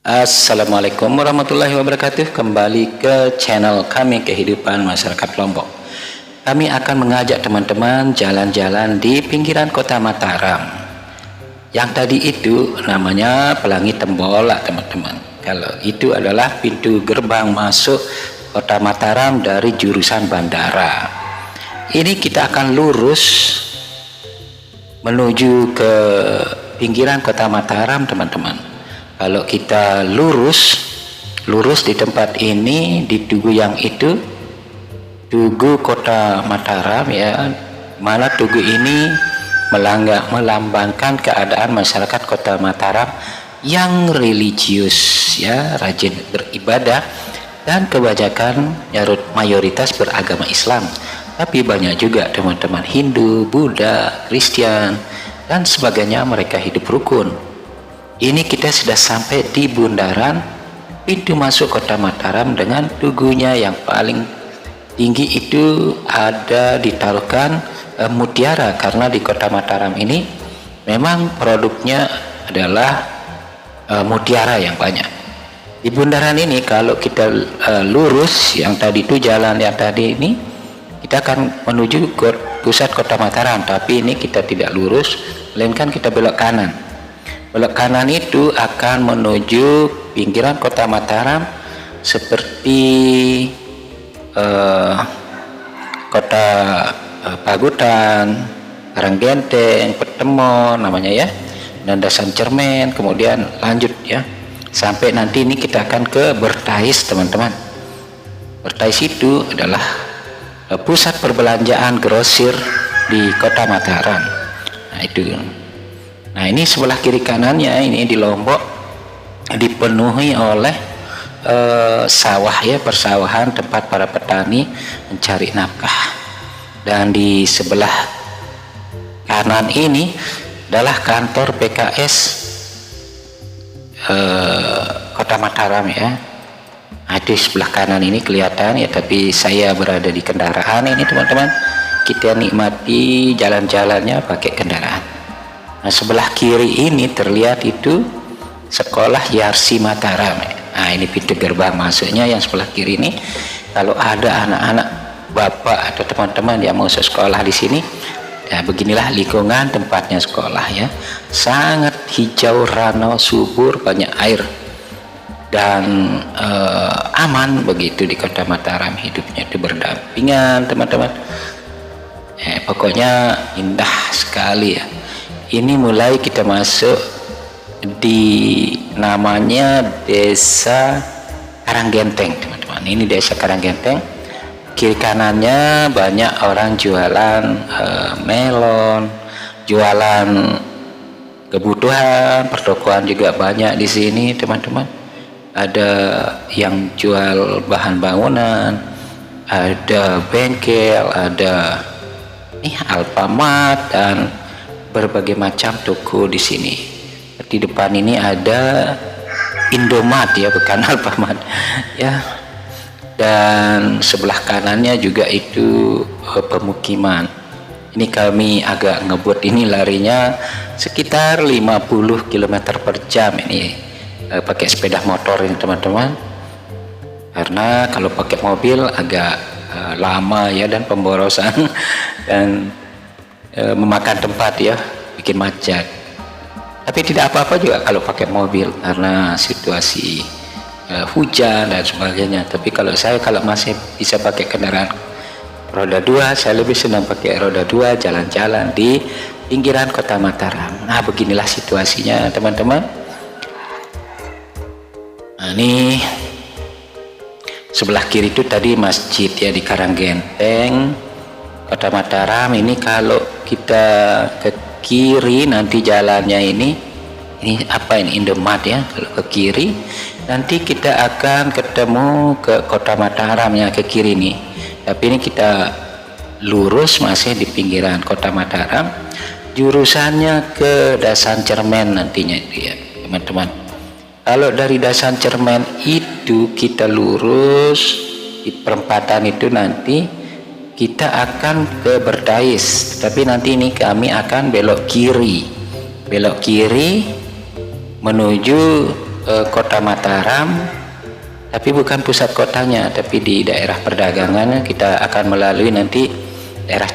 Assalamualaikum warahmatullahi wabarakatuh. Kembali ke channel kami Kehidupan Masyarakat Lombok. Kami akan mengajak teman-teman jalan-jalan di pinggiran kota Mataram. Yang tadi itu namanya Pelangi Tembolak, teman-teman. Kalau itu adalah pintu gerbang masuk kota Mataram dari jurusan bandara. Ini kita akan lurus menuju ke pinggiran kota Mataram, teman-teman. Kalau kita lurus di tempat ini, di tugu yang itu, tugu kota Mataram ya, mana tugu ini melambangkan keadaan masyarakat kota Mataram yang religius ya, rajin beribadah dan kebanyakan mayoritas beragama Islam. Tapi banyak juga teman-teman Hindu, Buddha, Kristen dan sebagainya, mereka hidup rukun. Ini kita sudah sampai di bundaran pintu masuk kota Mataram dengan tugunya yang paling tinggi itu ada ditaruhkan mutiara, karena di kota Mataram ini memang produknya adalah mutiara yang banyak. Di bundaran ini kalau kita lurus, yang tadi itu jalan yang tadi ini, kita akan menuju ke pusat kota Mataram, tapi ini kita tidak lurus, melainkan kita belok kanan. Belok kanan itu akan menuju pinggiran kota Mataram seperti kota Pagutan, Karanggenteng, Petemon namanya ya, dan Dasan Cermen, kemudian lanjut ya sampai nanti ini kita akan ke Bertais, teman-teman. Bertais itu adalah pusat perbelanjaan grosir di kota Mataram. Nah itu. Nah ini sebelah kiri kanannya ini di Lombok dipenuhi oleh sawah ya, persawahan, tempat para petani mencari nafkah. Dan di sebelah kanan ini adalah kantor PKS kota Mataram ya. Nah, di sebelah kanan ini kelihatan ya, tapi saya berada di kendaraan ini, teman-teman. Kita nikmati jalan-jalannya pakai kendaraan. Nah sebelah kiri ini terlihat itu sekolah Yarsi Mataram. Nah ini pintu gerbang masuknya yang sebelah kiri ini. Kalau ada anak-anak, bapak atau teman-teman yang mau sekolah di sini, ya beginilah lingkungan tempatnya sekolah ya. Sangat hijau, ranau, subur, banyak air dan aman begitu di kota Mataram. Hidupnya itu berdampingan, teman-teman. Pokoknya indah sekali ya. Ini mulai kita masuk di namanya Desa Karanggenteng, teman-teman. Ini Desa Karanggenteng. Kiri kanannya banyak orang jualan melon, jualan kebutuhan, pertokoan juga banyak di sini, teman-teman. Ada yang jual bahan bangunan, ada bengkel, ada Alfamart dan berbagai macam toko di sini. Di depan ini ada Indomaret ya, bukan Alfamart ya. Dan sebelah kanannya juga itu pemukiman. Ini kami agak ngebut, ini larinya sekitar 50 km per jam ini pakai sepeda motor ini, teman-teman. Karena kalau pakai mobil agak lama ya, dan pemborosan dan memakan tempat ya, bikin macet. Tapi tidak apa-apa juga kalau pakai mobil karena situasi hujan dan sebagainya. Tapi kalau masih bisa pakai kendaraan roda 2, saya lebih senang pakai roda 2 jalan-jalan di pinggiran kota Mataram. Nah beginilah situasinya, teman-teman. Nah ini sebelah kiri itu tadi masjid ya, di Karanggenteng kota Mataram. Ini kalau kita ke kiri nanti jalannya ini apa ini, Indomaret ya. Kalau ke kiri nanti kita akan ketemu ke kota Mataram ya, ke kiri nih. Tapi ini kita lurus masih di pinggiran kota Mataram, jurusannya ke Dasan Cermen nantinya itu ya, teman-teman. Kalau dari Dasan Cermen itu kita lurus di perempatan itu, nanti kita akan ke Bertais, tapi nanti ini kami akan belok kiri menuju kota Mataram, tapi bukan pusat kotanya, tapi di daerah perdagangan. Kita akan melalui nanti daerah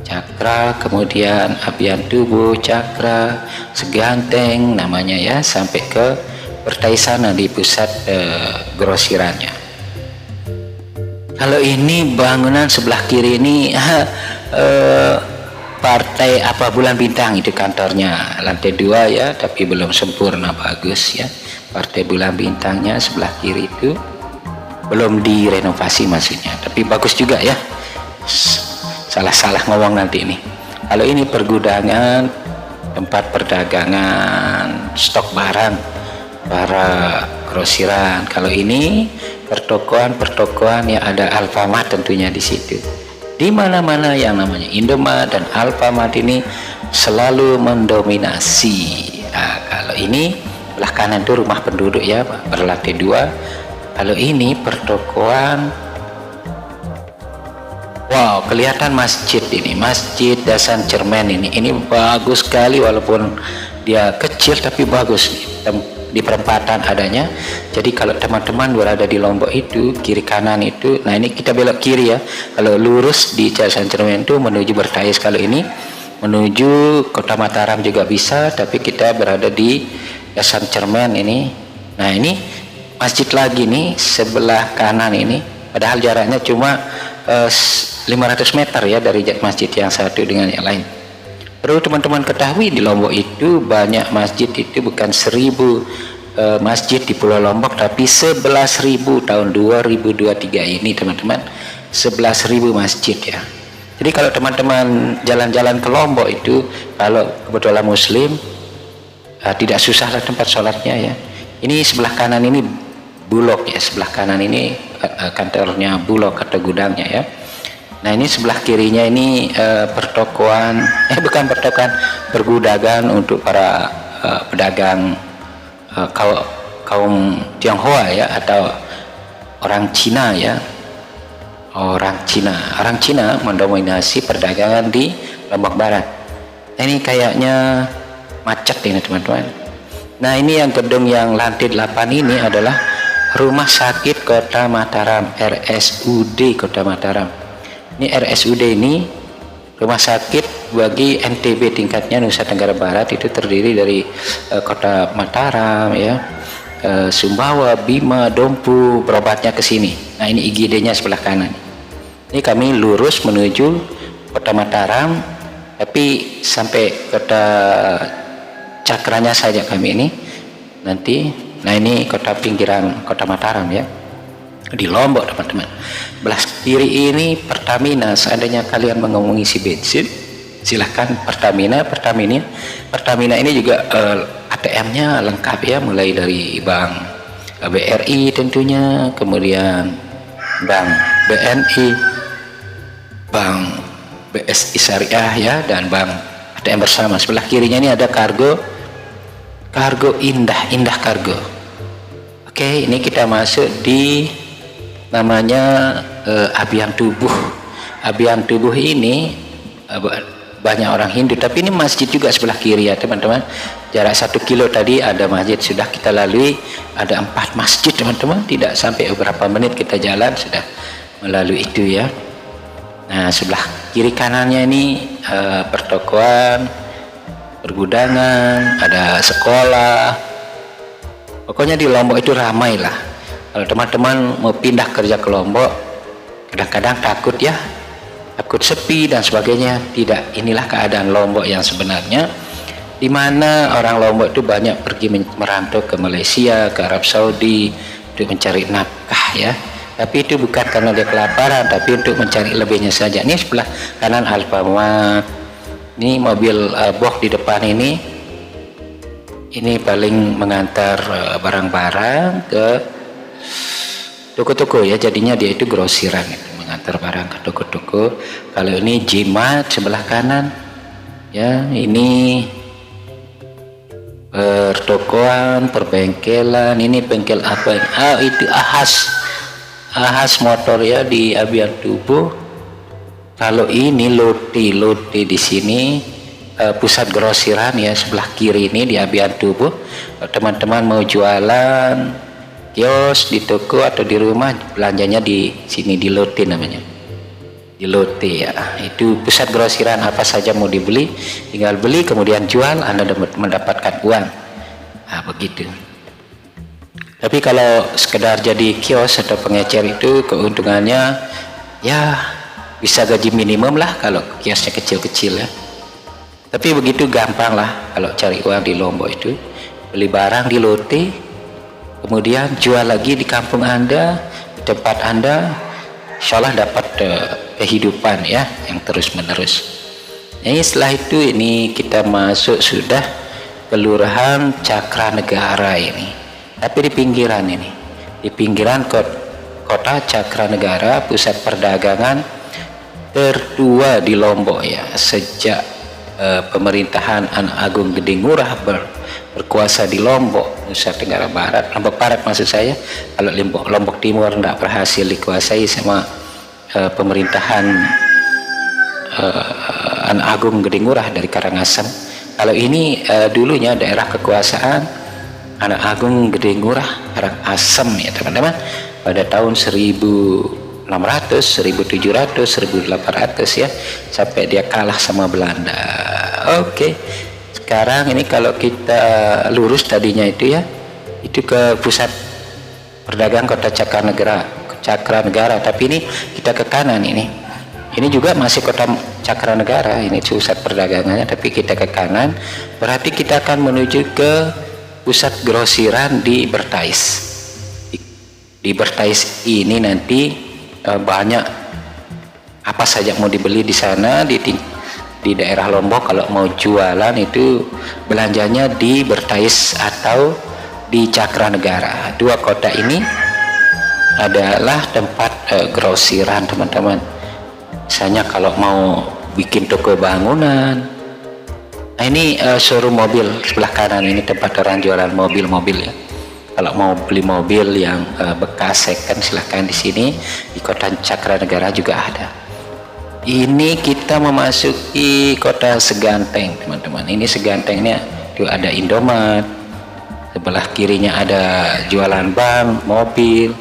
Cakra, kemudian Abian Tubuh, Cakra, Seganteng namanya ya, sampai ke Pertai sana di pusat grosirannya. Kalau ini bangunan sebelah kiri ini Partai apa Bulan Bintang, itu kantornya, lantai 2 ya, tapi belum sempurna bagus ya. Partai Bulan Bintangnya sebelah kiri itu belum direnovasi maksudnya, tapi bagus juga ya. Salah ngomong nanti ini. Kalau ini pergudangan, tempat perdagangan stok barang para grosiran. Kalau ini pertokoan yang ada Alfamart tentunya di situ. Di mana-mana yang namanya Indomart dan Alfamart ini selalu mendominasi. Nah, kalau ini belah kanan itu rumah penduduk ya, berlantai 2. Kalau ini pertokoan. Wow, kelihatan masjid ini, Masjid Dasan Cermen ini bagus sekali, walaupun dia kecil tapi bagus di perempatan adanya. Jadi kalau teman-teman berada di Lombok itu, kiri kanan itu, nah ini kita belok kiri ya. Kalau lurus di Dasan Cermen itu menuju Bertais, kalau ini menuju Kota Mataram juga bisa, tapi kita berada di Dasan Cermen ini. Nah ini masjid lagi nih sebelah kanan ini, padahal jaraknya cuma 500 meter ya dari masjid yang satu dengan yang lain. Perlu teman-teman ketahui, di Lombok itu banyak masjid, itu bukan 1000 masjid di Pulau Lombok, tapi 11.000 tahun 2023 ini teman-teman, 11.000 masjid ya. Jadi kalau teman-teman jalan-jalan ke Lombok itu, kalau kebetulan muslim, tidak susah lah tempat sholatnya ya. Ini sebelah kanan ini Bulog ya, sebelah kanan ini kantornya Bulog atau gudangnya ya. Nah ini sebelah kirinya ini pertokoan, bukan pertokoan, pergudangan untuk para pedagang kaum Tionghoa ya, atau orang Cina ya. Orang Cina mendominasi perdagangan di Lombok Barat. Nah, ini kayaknya macet ini teman-teman. Nah ini yang gedung yang lantai 8 ini adalah Rumah Sakit Kota Mataram, RSUD Kota Mataram. Ini RSUD ini rumah sakit bagi NTB tingkatnya Nusa Tenggara Barat, itu terdiri dari Kota Mataram ya, Sumbawa, Bima, Dompu, berobatnya ke sini. Nah ini IGD-nya sebelah kanan. Ini kami lurus menuju Kota Mataram, tapi sampai Kota Cakranya saja kami ini nanti. Nah ini kota pinggiran Kota Mataram ya, di Lombok teman-teman. Belah kiri ini Pertamina. Seandainya kalian mau mengisi bensin, silahkan Pertamina ini juga ATM-nya lengkap ya, mulai dari Bank BRI tentunya, kemudian Bank BNI, Bank BSI Syariah ya, dan Bank ATM bersama. Sebelah kirinya ini ada kargo Indah Kargo. Oke, ini kita masuk di namanya Abian Tubuh. Abian Tubuh ini banyak orang Hindu, tapi ini masjid juga sebelah kiri ya teman-teman. Jarak 1 kilo tadi ada masjid, sudah kita lalui, ada 4 masjid teman-teman. Tidak sampai beberapa menit kita jalan sudah melalui itu ya. Nah sebelah kiri kanannya ini pertokoan, pergudangan, ada sekolah. Pokoknya di Lombok itu ramai lah. Kalau teman-teman mau pindah kerja ke Lombok, kadang-kadang takut ya, takut sepi dan sebagainya. Tidak, inilah keadaan Lombok yang sebenarnya, di mana orang Lombok itu banyak pergi merantau ke Malaysia, ke Arab Saudi untuk mencari nafkah ya. Tapi itu bukan karena dia kelaparan, tapi untuk mencari lebihnya saja. Ini sebelah kanan Alfamart. Ini mobil box di depan ini paling mengantar barang-barang ke toko-toko ya, jadinya dia itu grosiran gitu, mengantar barang ke toko-toko. Kalau ini Jimat sebelah kanan ya, ini pertokoan, perbengkelan. Ini bengkel apa ini? Itu Ahas motor ya di Abian Tubuh. Kalau ini Lotte di sini pusat grosiran ya, sebelah kiri ini di Abian Tubuh. Kalau teman-teman mau jualan kios di toko atau di rumah, belanjanya di sini, di Lotte namanya, di Lotte ya. Itu pusat grosiran, apa saja mau dibeli tinggal beli kemudian jual, Anda mendapatkan uang. Nah, begitu. Tapi kalau sekedar jadi kios atau pengecer itu keuntungannya ya bisa gaji minimum lah kalau kiosnya kecil-kecil ya. Tapi begitu gampang lah kalau cari uang di Lombok itu. Beli barang di Lotte, kemudian jual lagi di kampung Anda, di tempat Anda, insya Allah dapat kehidupan ya yang terus menerus. Jadi setelah itu ini kita masuk sudah Kelurahan Cakranegara ini. Tapi di pinggiran ini, di pinggiran kota Cakranegara, pusat perdagangan tertua di Lombok ya, sejak pemerintahan Anak Agung Gede Ngurah berkuasa di Lombok, Nusa Tenggara Barat, Lombok Barat maksud saya. Kalau Lombok Timur tidak berhasil dikuasai sama pemerintahan Anak Agung Gede Ngurah dari Karangasem. Kalau ini dulunya daerah kekuasaan Anak Agung Gede Ngurah Karangasem ya teman-teman, pada tahun 1600, 1700, 1800 ya, sampai dia kalah sama Belanda. Oke. Sekarang ini kalau kita lurus tadinya itu ya, itu ke pusat perdagangan kota Cakranegara, tapi ini kita ke kanan ini. Ini juga masih kota Cakranegara, ini pusat perdagangannya, tapi kita ke kanan, berarti kita akan menuju ke pusat grosiran di Bertais. Di Bertais ini nanti banyak apa saja mau dibeli di sana, di daerah Lombok. Kalau mau jualan itu belanjanya di Bertais atau di Cakranegara. Dua kota ini adalah tempat grosiran teman-teman. Misalnya kalau mau bikin toko bangunan. Nah ini showroom mobil sebelah kanan ini, tempat orang jualan mobil-mobil ya. Kalau mau beli mobil yang bekas second silahkan di sini. Di kota Cakranegara juga ada. Ini kita memasuki kota Seganteng teman-teman. Ini Segantengnya itu ada Indomaret, sebelah kirinya ada jualan bank, mobil,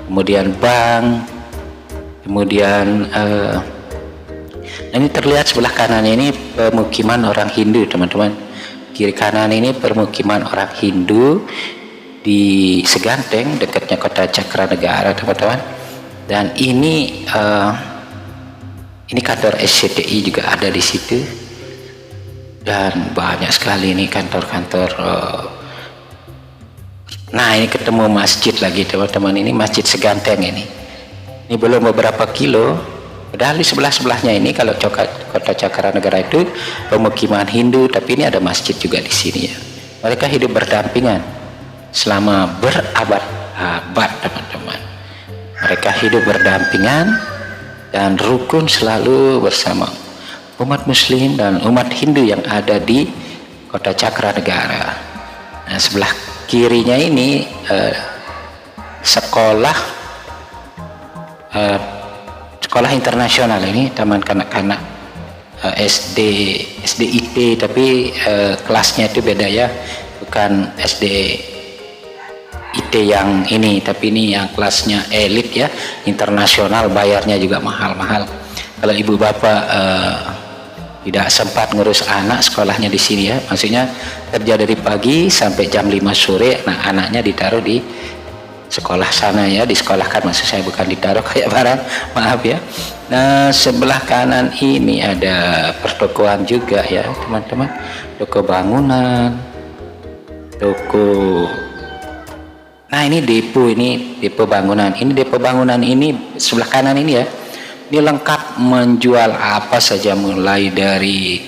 kemudian bank, kemudian ini terlihat sebelah kanan ini pemukiman orang Hindu teman-teman. Kiri kanan ini permukiman orang Hindu di Seganteng, dekatnya kota Cakranegara teman-teman. Dan ini kantor SCTI juga ada di situ. Dan banyak sekali ini kantor-kantor. Nah ini ketemu masjid lagi teman-teman. Ini Masjid Seganteng ini. Ini belum beberapa kilo. Padahal di sebelah-sebelahnya ini kalau kota Cakranegara itu pemukiman Hindu, tapi ini ada masjid juga di sini ya. Mereka hidup berdampingan selama berabad-abad teman-teman. Mereka hidup berdampingan dan rukun selalu bersama umat Muslim dan umat Hindu yang ada di kota Cakranegara. Nah sebelah kirinya ini sekolah internasional, ini taman kanak-kanak SDIT, tapi kelasnya itu beda ya, bukan SDIT yang ini, tapi ini yang kelasnya elit ya, internasional, bayarnya juga mahal-mahal. Kalau ibu bapak tidak sempat ngurus anak, sekolahnya di sini ya, maksudnya kerja dari pagi sampai jam 5 sore, nah anaknya ditaruh di sekolah sana ya, disekolahkan maksud saya, bukan ditaruh kayak barang, maaf ya. Nah sebelah kanan ini ada pertokoan juga ya teman-teman, toko bangunan, toko. Nah ini depo bangunan. Ini depo bangunan ini sebelah kanan ini ya, ini lengkap menjual apa saja, mulai dari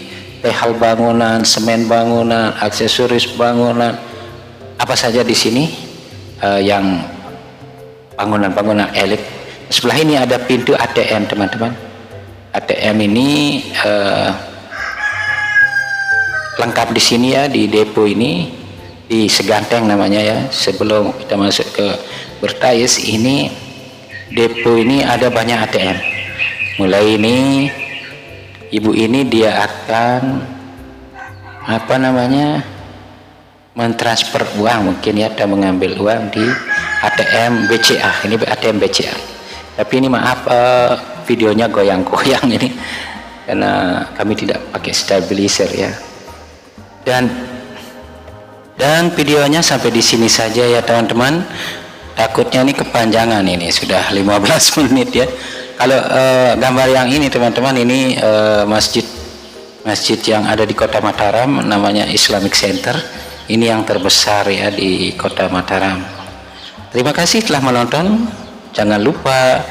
tehal bangunan, semen bangunan, aksesoris bangunan, apa saja di sini yang bangunan-bangunan elit. Sebelah ini ada pintu ATM teman-teman. ATM ini lengkap di sini ya, di depo ini, di Seganteng namanya ya. Sebelum kita masuk ke Bertais, ini depo ini ada banyak ATM. Mulai ini ibu ini dia akan apa namanya, mentransfer uang mungkin ya, dan mengambil uang di ATM BCA. Ini ATM BCA, tapi ini maaf videonya goyang-goyang ini karena kami tidak pakai stabilizer ya. Dan videonya sampai di sini saja ya teman-teman, takutnya ini kepanjangan, ini sudah 15 menit ya. Kalau gambar yang ini teman-teman, ini masjid yang ada di Kota Mataram, namanya Islamic Center. Ini yang terbesar ya di Kota Mataram. Terima kasih telah menonton. Jangan lupa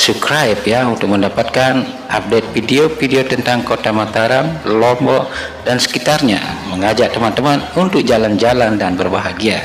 subscribe ya untuk mendapatkan update video-video tentang Kota Mataram, Lombok dan sekitarnya. Mengajak teman-teman untuk jalan-jalan dan berbahagia.